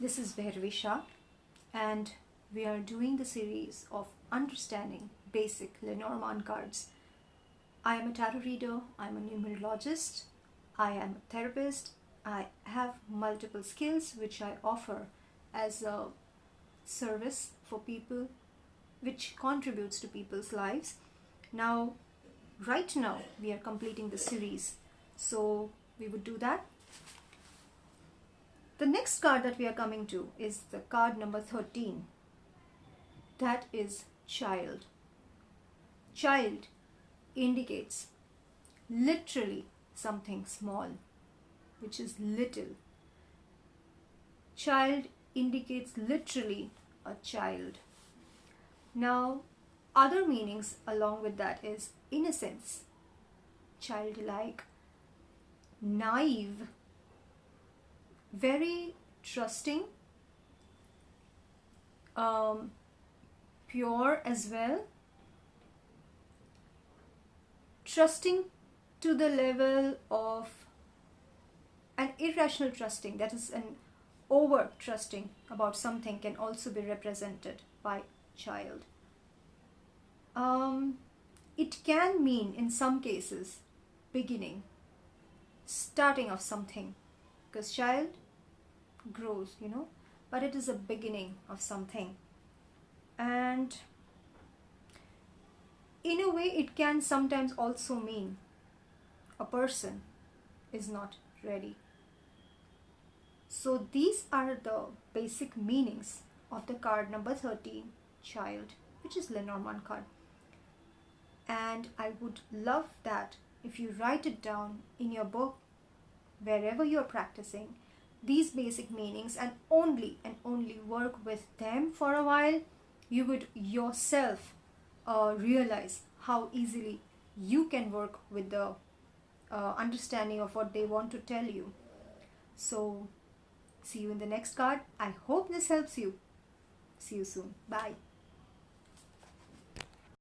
This is Bhairavisha, and we are doing the series of understanding basic Lenormand cards. I am a tarot reader, I am a numerologist, I am a therapist, I have multiple skills which I offer as a service for people, which contributes to people's lives. Now, right now, we are completing the series, so we would do that. The next card that we are coming to is the card number 13. That is child. Child indicates literally something small, which is little. Child indicates literally a child. Now, other meanings along with that is innocence, childlike, naive, very trusting, pure as well, trusting to the level of an irrational trusting, that is an over trusting about something, can also be represented by child. It can mean in some cases beginning, starting of something, because child grows, but it is a beginning of something. And in a way, it can sometimes also mean a person is not ready. So these are the basic meanings of the card number 13, child, which is Lenormand card. And I would love that if you write it down in your book, wherever you're practicing these basic meanings, and only work with them for a while, you would yourself realize how easily you can work with the understanding of what they want to tell you. So, see you in the next card. I hope this helps you. See you soon. Bye.